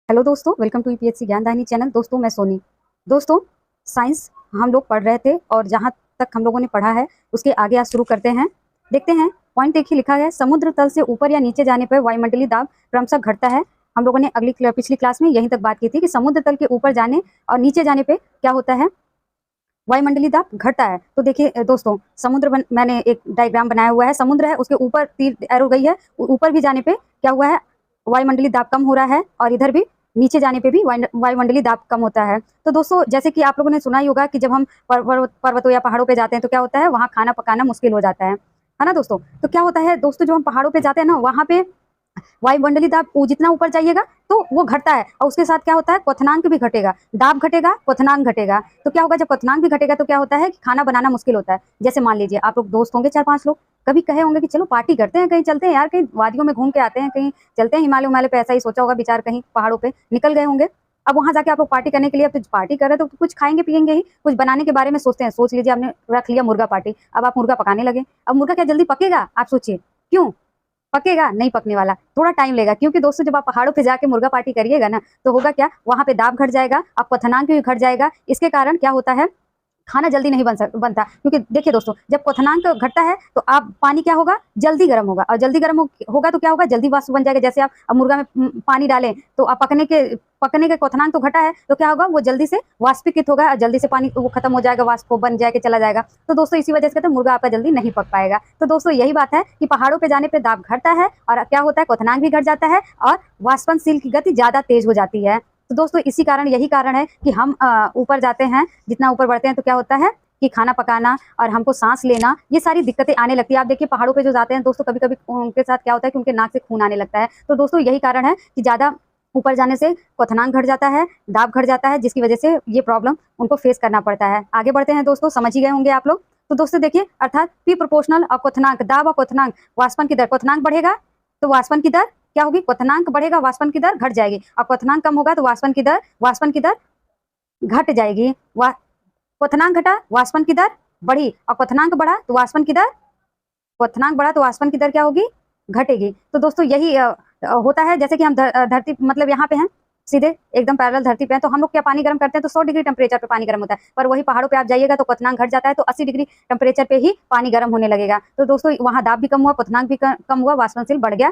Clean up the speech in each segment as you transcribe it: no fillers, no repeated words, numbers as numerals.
Hello दोस्तों, welcome to UPSC ज्ञानदायिनी channel. दोस्तों मैं सोनी। दोस्तों साइंस हम लोग पढ़ रहे थे और जहाँ तक हम लोगों ने पढ़ा है उसके आगे आज शुरू करते हैं। देखते हैं पॉइंट देखिए, लिखा है समुद्र तल से ऊपर या नीचे जाने पर वायुमंडलीय दाब क्रमशः घटता है। हम लोगों ने पिछली क्लास में यहीं तक बात की थी कि समुद्र तल के ऊपर जाने और नीचे जाने पर क्या होता है, वायुमंडलीय दाब घटता है। तो देखिए दोस्तों, मैंने एक डायग्राम बनाया हुआ है। समुद्र है, उसके ऊपर तीर एरो गई है, ऊपर भी जाने पे क्या हुआ है, वायुमंडलीय दाब कम हो रहा है, और इधर भी नीचे जाने पे भी वायुमंडलीय दाब कम होता है। तो दोस्तों जैसे कि आप लोगों ने सुना ही होगा कि जब हम पर्वतों या पहाड़ों पे जाते हैं तो क्या होता है, वहाँ खाना पकाना मुश्किल हो जाता है ना दोस्तों। तो क्या होता है दोस्तों, जो हम पहाड़ों पे जाते हैं ना, वहाँ पे वायुमंडलीय दाब जितना ऊपर जाइएगा तो वो घटता है, और उसके साथ क्या होता है, क्वथनांक भी घटेगा। दाब घटेगा, क्वथनांक घटेगा। तो क्या होगा, जब क्वथनांक भी घटेगा तो क्या होता है कि खाना बनाना मुश्किल होता है। जैसे मान लीजिए आप लोग दोस्त होंगे 4-5 लोग, कभी कहे होंगे कि चलो पार्टी करते हैं, कहीं चलते हैं यार, कहीं वादियों में घूम के आते हैं, कहीं चलते हैं हिमालय उमालय पे। ऐसा ही सोचा होगा विचार, कहीं पहाड़ों पे निकल गए होंगे। अब वहां जाके आप लोग पार्टी करने के लिए, अब तो पार्टी कर रहे हैं तो कुछ खाएंगे पिएंगे ही, कुछ बनाने के बारे में सोचते हैं। सोच लीजिए आपने रख लिया मुर्गा पार्टी, अब आप मुर्गा पकाने लगे। अब मुर्गा क्या जल्दी पकेगा, आप सोचिए। क्यों पकेगा? नहीं पकने वाला, थोड़ा टाइम लेगा। क्योंकि दोस्तों जब आप पहाड़ों पे जाके मुर्गा पार्टी करिएगा ना, तो होगा क्या, वहां पे दाब घट जाएगा, अब क्वथनांक भी घट जाएगा। इसके कारण क्या होता है, खाना जल्दी नहीं बनता। क्योंकि देखिए दोस्तों, जब क्वथनांक घटता है तो आप पानी क्या होगा, जल्दी गर्म होगा, और जल्दी गर्म होगा तो क्या होगा, जल्दी वाष्प बन जाएगा। जैसे आप मुर्गा में पानी डालें तो आप पकने के क्वथनांक तो घटा है, तो क्या होगा, वो जल्दी से वाष्पीकृत होगा और जल्दी से पानी वो खत्म हो जाएगा, वाष्प बन जाएगा, चला जाएगा। तो दोस्तों इसी वजह से कहते हैं मुर्गा आपका जल्दी नहीं पक पाएगा। तो दोस्तों यही बात है कि पहाड़ों पे जाने पे दाब घटता है और क्या होता है, क्वथनांक भी घट जाता है और वाष्पनशील की गति ज्यादा तेज हो जाती है। तो दोस्तों इसी कारण, यही कारण है कि हम ऊपर जाते हैं, जितना ऊपर बढ़ते हैं तो क्या होता है कि खाना पकाना और हमको सांस लेना, ये सारी दिक्कतें आने लगती है। आप देखिए पहाड़ों पे जो जाते हैं दोस्तों, कभी कभी उनके साथ क्या होता है कि उनके नाक से खून आने लगता है। तो दोस्तों यही कारण है कि ज्यादा ऊपर जाने से क्वथनांक घट जाता है, दाब घट जाता है, जिसकी वजह से ये प्रॉब्लम उनको फेस करना पड़ता है। आगे बढ़ते हैं दोस्तों, समझ ही गए होंगे आप लोग। तो दोस्तों देखिए, अर्थात पी प्रोपोर्शनल और क्वथनांक, दाब और क्वथनांक, वाष्पन की दर, क्वथनांक बढ़ेगा तो वाष्पन की दर क्या होगी, क्वथनांक बढ़ेगा, वाष्पन की दर घट जाएगी, और क्वथनांक कम होगा तो वाष्पन की दर घट जाएगी। क्वथनांक घटा, वाष्पन की दर बढ़ी, और क्वथनांक बढ़ा तो वाष्पन की दर, क्वथनांक बढ़ा तो वाष्पन की दर क्या होगी, घटेगी। तो दोस्तों यही होता है। जैसे कि हम धरती मतलब यहाँ पे हैं, सीधे एकदम पैरेलल धरती पे है, तो हम लोग क्या पानी गर्म करते हैं तो 100 डिग्री टेम्परेचर पे पानी गर्म होता है। पर वही पहाड़ों पे आप जाइएगा तो क्वथनांक घट जाता है, तो 80 डिग्री टेम्परेचर पे ही पानी गर्म होने लगेगा। तो दोस्तों वहाँ दाब भी कम हुआ, क्वथनांक भी कम हुआ, वाष्पनशील बढ़ गया।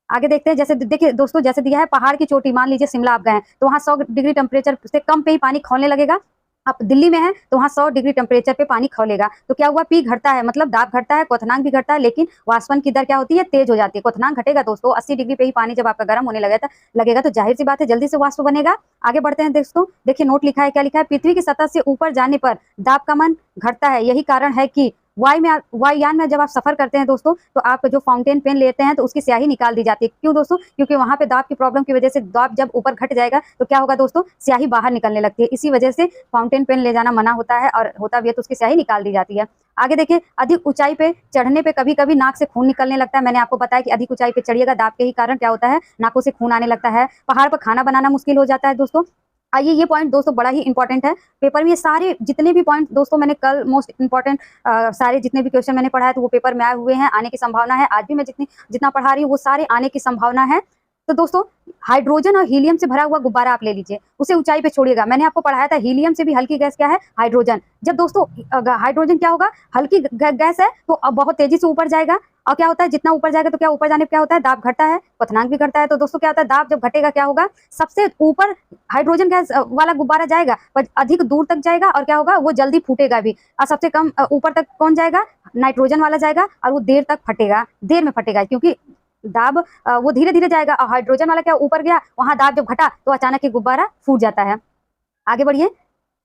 आगे देखते हैं, जैसे देखिए दोस्तों, जैसे दिया है पहाड़ की चोटी, मान लीजिए शिमला आप गए हैं, तो वहाँ 100 डिग्री टेम्परेचर से कम पे ही पानी खौलने लगेगा। आप दिल्ली में हैं तो वहाँ 100 डिग्री टेम्परेचर पे पानी खौलेगा। तो क्या हुआ, पी घटता है, मतलब दाब घटता है, क्वथनांक भी घटता है, लेकिन वाष्पन की दर क्या होती है, तेज हो जाती है। क्वथनांक घटेगा दोस्तों, 80 डिग्री पे ही पानी जब आपका गर्म होने लगेगा तो जाहिर सी बात है जल्दी से वाष्प बनेगा। आगे बढ़ते हैं दोस्तों, देखिए नोट लिखा है, क्या लिखा है, पृथ्वी की सतह से ऊपर जाने पर दाब का मान घटता है। यही कारण है कि वायुयान में जब आप सफर करते हैं दोस्तों, तो आप जो फाउंटेन पेन लेते हैं तो उसकी स्याही निकाल दी जाती है। क्यों दोस्तों, क्योंकि वहां पे दाब की प्रॉब्लम की वजह से दाब जब ऊपर घट जाएगा तो क्या होगा दोस्तों, स्याही बाहर निकलने लगती है। इसी वजह से फाउंटेन पेन ले जाना मना होता है, और होता भी है तो उसकी स्याही निकाल दी जाती है। आगे देखिए, अधिक ऊंचाई पे चढ़ने पे कभी कभी नाक से खून निकलने लगता है। मैंने आपको बताया कि अधिक ऊंचाई पे चढ़िएगा, दाब के ही कारण क्या होता है, नाकों से खून आने लगता है। पहाड़ पर खाना बनाना मुश्किल हो जाता है दोस्तों। आइए, ये पॉइंट दोस्तों बड़ा ही इंपॉर्टेंट है। पेपर में ये सारे जितने भी पॉइंट दोस्तों मैंने कल मोस्ट इंपॉर्टेंट सारे जितने भी क्वेश्चन मैंने पढ़ाया तो वो पेपर में आए हुए हैं, आने की संभावना है। आज भी मैं जितना पढ़ा रही हूँ वो सारे आने की संभावना है। तो दोस्तों हाइड्रोजन और हीलियम से भरा हुआ गुब्बारा आप ले लीजिए, उसे ऊंचाई पे छोड़िएगा। मैंने आपको पढ़ाया था हीलियम से भी हल्की गैस क्या है, हाइड्रोजन। जब दोस्तों हाइड्रोजन क्या होगा, हल्की गैस है, तो अब बहुत तेजी से ऊपर जाएगा, और क्या होता है, जितना ऊपर जाएगा तो क्या ऊपर जाने पर क्या होता है, दाब घटता है, क्वथनांक भी घटता है। तो दोस्तों क्या होता है, दाब जब घटेगा क्या होगा, सबसे ऊपर हाइड्रोजन गैस वाला गुब्बारा जाएगा पर अधिक दूर तक जाएगा, और क्या होगा, वो जल्दी फूटेगा भी। और सबसे कम ऊपर तक कौन जाएगा, नाइट्रोजन वाला जाएगा, और वो देर तक फटेगा, देर में फटेगा, क्योंकि दाब वो धीरे धीरे जाएगा। और हाइड्रोजन वाला क्या ऊपर गया, वहां दाब जब घटा तो अचानक ही गुब्बारा फूट जाता है। आगे बढ़िए,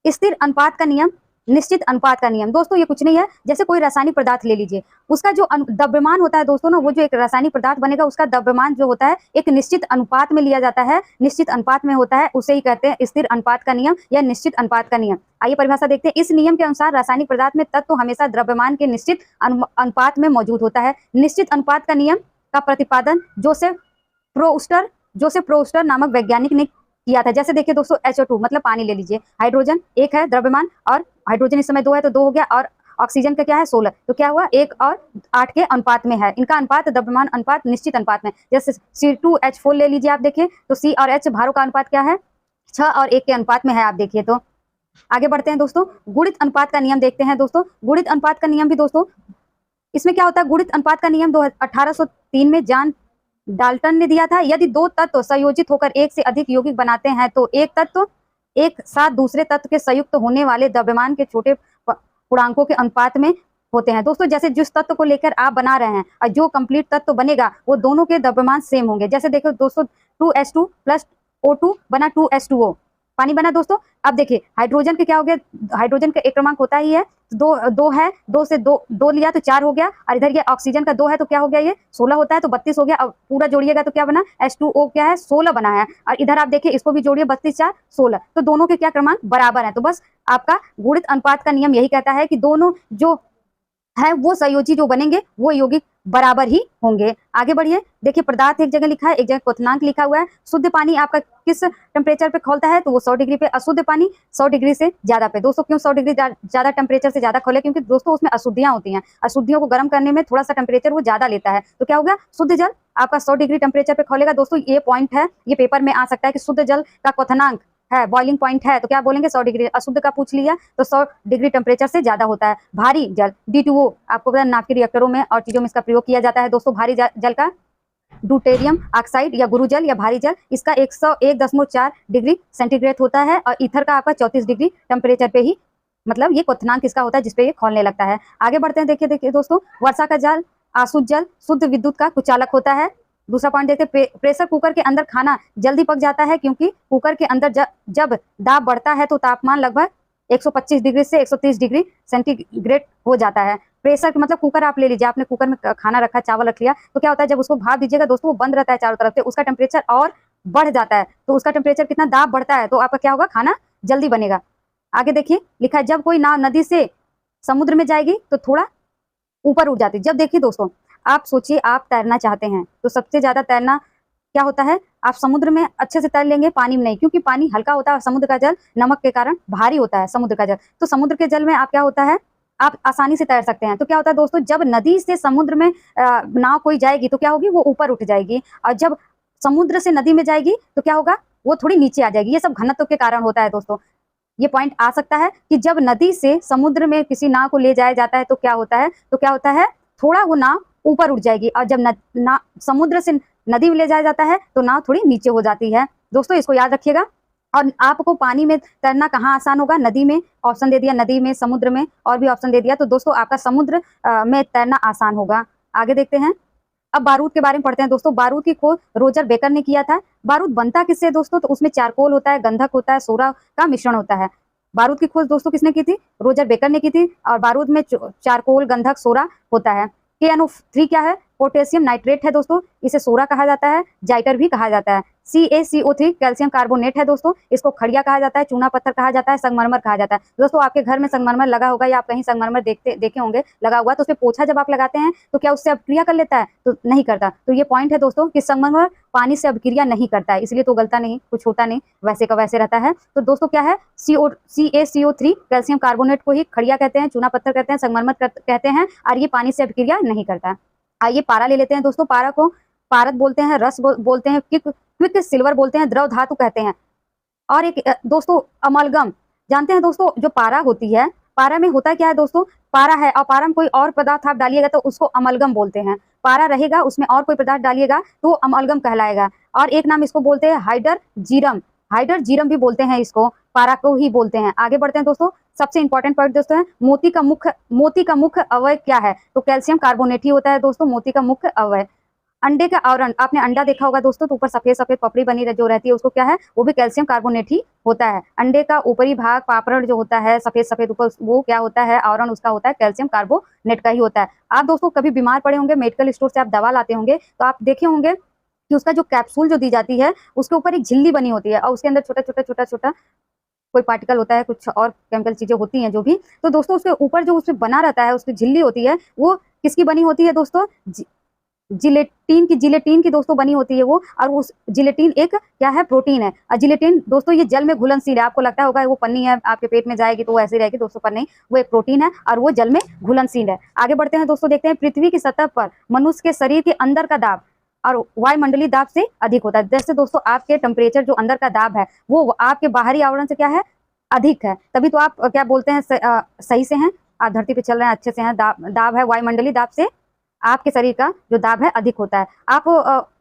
स्थिर अनुपात का नियम, निश्चित अनुपात का नियम। दोस्तों ये कुछ नहीं है, जैसे कोई रासायनिक पदार्थ ले लीजिए, उसका जो द्रव्यमान होता है दोस्तों ना, वो जो एक रासायनिक पदार्थ बनेगा उसका द्रव्यमान जो होता है एक निश्चित अनुपात में लिया जाता है, निश्चित अनुपात में होता है, उसे ही कहते हैं स्थिर अनुपात का नियम या निश्चित अनुपात का नियम। आइए परिभाषा देखते हैं। इस नियम के अनुसार रासायनिक पदार्थ में तत्व हमेशा द्रव्यमान के निश्चित अनुपात में मौजूद होता है। निश्चित अनुपात का नियम का प्रतिपादन जोसेफ प्रोस्टर नामक वैज्ञानिक ने किया था। जैसे देखिए दोस्तों, HO2 मतलब पानी ले लीजिए, हाइड्रोजन एक है द्रव्यमान, और हाइड्रोजन इस समय 2 है तो 2 हो गया, और ऑक्सीजन का क्या है 16, तो क्या हुआ 1 और 8 के अनुपात में है। इनका अनुपात द्रव्यमान अनुपात निश्चित अनुपात में, जैसे C2H4 ले लीजिए आप देखिए, तो C और H भारों का अनुपात क्या है 6 और 1 के अनुपात में है आप देखिए। तो आगे बढ़ते हैं दोस्तों, गुणित अनुपात का नियम देखते हैं दोस्तों। गुणित अनुपात का नियम भी दोस्तों, इसमें क्या होता है, गुणित अनुपात का नियम 1803 में जॉन डाल्टन ने दिया था। यदि दो तत्व संयोजित होकर एक से अधिक यौगिक बनाते हैं तो एक तत्व एक साथ दूसरे तत्व के संयुक्त होने वाले द्रव्यमान के छोटे पूर्णांकों के अनुपात में होते हैं। दोस्तों जैसे जिस तत्व को लेकर आप बना रहे हैं और जो कंप्लीट तत्व बनेगा वो दोनों के द्रव्यमान सेम होंगे। जैसे देखो दोस्तों 2H2 प्लस O2 बना 2H2O, पानी बना दोस्तों। अब देखिए हाइड्रोजन के क्या हो गया, हाइड्रोजन का एक क्रमांक होता ही है, दो है, दो से दो लिया तो 4 हो गया, और इधर ये ऑक्सीजन का 2 है तो क्या हो गया, ये 16 होता है तो 32 हो गया। अब पूरा जोड़िएगा तो क्या बना, H2O क्या है 16 बना है, और इधर आप देखिए इसको भी जोड़िए 32 4 16, तो दोनों के क्या क्रमांक बराबर है। तो बस आपका गुणित अनुपात का नियम यही कहता है कि दोनों जो है वो संयोजी जो बनेंगे वो यौगिक बराबर ही होंगे। आगे बढ़िए, देखिए पदार्थ एक जगह लिखा है, एक जगह क्वथनांक लिखा हुआ है। शुद्ध पानी आपका किस टेम्परेचर पे खौलता है, तो वो 100 डिग्री पे। अशुद्ध पानी 100 डिग्री से ज्यादा पे। दोस्तों क्यों 100 डिग्री ज्यादा टेम्परेचर से ज्यादा खोले, क्योंकि दोस्तों उसमें अशुद्धियां होती हैं, अशुद्धियों को गर्म करने में थोड़ा सा टेम्परेचर वो ज्यादा लेता है। तो क्या होगा, शुद्ध जल आपका 100 डिग्री टेम्परेचर पे खोलेगा। दोस्तों ये पॉइंट है, ये पेपर में आ सकता है कि शुद्ध जल का क्वथनांक है, बॉइलिंग पॉइंट है, तो क्या बोलेंगे 100 डिग्री। अशुद्ध का पूछ लिया तो 100 डिग्री टेम्परेचर से ज्यादा होता है। भारी जल D2O आपको पता है नाव के रिएक्टरों में और चीजों में इसका प्रयोग किया जाता है। दोस्तों भारी जल का ड्यूटेरियम ऑक्साइड या गुरु जल या भारी जल, इसका 101.4 डिग्री सेंटीग्रेड होता है, और ईथर का आपका 34 डिग्री टेम्परेचर पे ही, मतलब ये क्वथनांक किसका होता है जिसपे ये खौलने लगता है। आगे बढ़ते हैं, देखिए दोस्तों, वर्षा का जल आसुत जल शुद्ध विद्युत का कुचालक होता है। दूसरा पॉइंट देखते हैं, प्रेशर कुकर के अंदर खाना जल्दी पक जाता है क्योंकि कुकर के अंदर जब दाब बढ़ता है तो तापमान लगभग 125 डिग्री से 130 डिग्री सेंटीग्रेड हो जाता है। प्रेशर मतलब कुकर आप ले लीजिए, आपने कुकर में खाना रखा, चावल रख लिया, तो क्या होता है जब उसको भाप दीजिएगा दोस्तों वो बंद रहता है चारों तरफ से, उसका टेम्परेचर और बढ़ जाता है। तो उसका टेम्परेचर कितना दाब बढ़ता है तो आपका क्या होगा, खाना जल्दी बनेगा। आगे देखिए लिखा है, जब कोई नाव नदी से समुद्र में जाएगी तो थोड़ा ऊपर उठ जाती है। जब देखिए दोस्तों आप सोचिए आप तैरना चाहते हैं तो सबसे ज्यादा तैरना क्या होता है, आप समुद्र में अच्छे से तैर लेंगे, पानी में नहीं, क्योंकि पानी हल्का होता है, समुद्र का जल नमक के कारण भारी होता है समुद्र का जल। तो समुद्र के जल में आप क्या होता है, आप आसानी से तैर सकते हैं। तो क्या होता है दोस्तों, जब नदी से समुद्र में नाव कोई जाएगी तो क्या होगी, वो ऊपर उठ जाएगी, और जब समुद्र से नदी में जाएगी तो क्या होगा, वो थोड़ी नीचे आ जाएगी। ये सब घनत्व के कारण होता है दोस्तों। ये पॉइंट आ सकता है कि जब नदी से समुद्र में किसी नाव को ले जाया जाता है तो क्या होता है थोड़ा वो नाव ऊपर उठ जाएगी, और जब समुद्र से नदी में ले जाया जाता है तो नाव थोड़ी नीचे हो जाती है। दोस्तों इसको याद रखिएगा। और आपको पानी में तैरना कहाँ आसान होगा, नदी में ऑप्शन दे दिया, नदी में, समुद्र में, और भी ऑप्शन दे दिया, तो दोस्तों आपका समुद्र में तैरना आसान होगा। आगे देखते हैं, अब बारूद के बारे में पढ़ते हैं दोस्तों। बारूद की खोज रोजर बेकर ने किया था। बारूद बनता किससे दोस्तों, तो उसमें चारकोल होता है, गंधक होता है, सोरा का मिश्रण होता है। बारूद की खोज दोस्तों किसने की थी, रोजर बेकर ने की थी, और बारूद में चारकोल, गंधक, सोरा होता है। KNO3 क्या है, पोटेशियम नाइट्रेट है दोस्तों, इसे सोरा कहा जाता है, जाइटर भी कहा जाता है। CaCO3 कैल्शियम कार्बोनेट है दोस्तों, इसको खड़िया कहा जाता है, चूना पत्थर कहा जाता है, संगमरमर कहा जाता है। दोस्तों आपके घर में संगमरमर लगा होगा या आप कहीं संगमरमर देखे होंगे लगा हुआ, तो उसमें पोछा जब आप लगाते हैं तो क्या उससे अभिक्रिया कर लेता है, तो नहीं करता। तो ये पॉइंट है दोस्तों कि संगमरमर पानी से अभिक्रिया नहीं करता है, इसलिए तो गलता नहीं, कुछ होता नहीं, वैसे का वैसे रहता है। तो दोस्तों क्या है, CaCO3 कैल्शियम कार्बोनेट को ही खड़िया कहते हैं, चूना पत्थर कहते हैं, संगमरमर कहते हैं, और ये पानी से अभिक्रिया नहीं करता। आइए पारा ले लेते हैं दोस्तों। पारा को पारद बोलते हैं, रस बोलते हैं, क्विक सिल्वर बोलते हैं, द्रव धातु कहते हैं। और एक दोस्तों अमलगम, जानते हैं दोस्तों जो पारा होती है, पारा में होता क्या है दोस्तों, पारा है और पारा में कोई और पदार्थ आप डालिएगा तो उसको अमलगम बोलते हैं। पारा रहेगा उसमें और कोई पदार्थ डालिएगा तो अमलगम कहलाएगा। और एक नाम इसको बोलते हैं हाइड्र जीरम भी बोलते हैं, इसको पारा को ही बोलते हैं। आगे बढ़ते हैं दोस्तों, सबसे इंपॉर्टेंट पॉइंट दोस्तों है, मोती का मुख्य अवयव क्या है, तो कैल्शियम कार्बोनेट ही होता है दोस्तों मोती का मुख्य अवयव। अंडे का आवरण, आपने अंडा देखा होगा दोस्तों, तो ऊपर सफेद सफेद पपड़ी बनी जो रहती है उसको क्या है, वो भी कैल्शियम कार्बोनेट ही होता है। अंडे का ऊपरी भाग पापड़ जो होता है सफेद सफेद ऊपर, वो क्या होता है, आवरण उसका होता है कैल्शियम कार्बोनेट का ही होता है। आप दोस्तों कभी बीमार पड़े होंगे, मेडिकल स्टोर से आप दवा लाते होंगे तो आप देखे होंगे कि उसका जो कैप्सूल जो दी जाती है उसके ऊपर एक झिल्ली बनी होती है और उसके अंदर छोटा कोई पार्टिकल होता है, कुछ और केमिकल चीजें होती हैं जो भी। तो दोस्तों उसके ऊपर जो उसमें बना रहता है, उसकी झिल्ली होती है, वो किसकी बनी होती है दोस्तों, जिलेटिन की दोस्तों बनी होती है वो, और उस जिलेटिन एक क्या है, प्रोटीन है। और जिलेटिन दोस्तों ये जल में घुलनशील है। आपको लगता होगा वो पन्नी है आपके पेट में जाएगी तो वो ऐसी रहेगी दोस्तों, पर नहीं, वो एक प्रोटीन है और वो जल में घुलनशील है। आगे बढ़ते हैं दोस्तों, देखते हैं पृथ्वी की सतह पर मनुष्य के शरीर के अंदर का दाब और वायुमंडलीय दाब से अधिक होता है। जैसे दोस्तों आपके टेम्परेचर जो अंदर का दाब है वो आपके बाहरी आवरण से क्या है, अधिक है, तभी तो आप क्या बोलते हैं, सही से हैं, आप धरती पे चल रहे हैं, अच्छे से हैं। दाब है वायुमंडलीय दाब से आपके शरीर का जो दाब है अधिक होता है। आप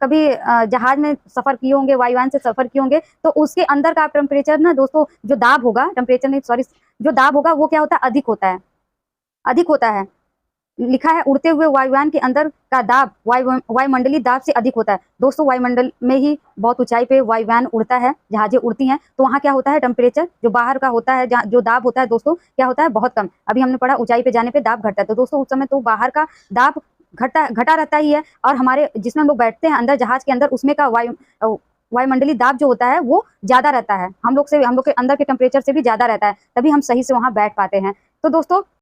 कभी जहाज में सफर किए होंगे, वायुयान से सफर किए होंगे, तो उसके अंदर का टेम्परेचर ना दोस्तों, जो दाब होगा, टेम्परेचर नहीं सॉरी, जो दाब होगा वो क्या होता है, अधिक होता है, अधिक होता है। लिखा है उड़ते हुए वायुयान के अंदर का दाब वायुमंडलीय दाब से अधिक होता है। दोस्तों वायुमंडल में ही बहुत ऊंचाई पे वायुयान उड़ता है, जहाजें उड़ती हैं, तो वहाँ क्या होता है, टेम्परेचर जो बाहर का होता है, जो दाब होता है दोस्तों, क्या होता है, बहुत कम। अभी हमने पढ़ा ऊंचाई पे जाने पे दाब घटता है, तो दोस्तों उस समय तो बाहर का दाब घटा रहता ही है, और हमारे जिसमें हम लोग बैठते हैं अंदर जहाज के अंदर, उसमें का वायुमंडलीय दाब जो होता है वो ज्यादा रहता है, हम लोग के अंदर के टेम्परेचर से भी ज्यादा रहता है, तभी हम सही से वहां बैठ पाते हैं। तो दोस्तों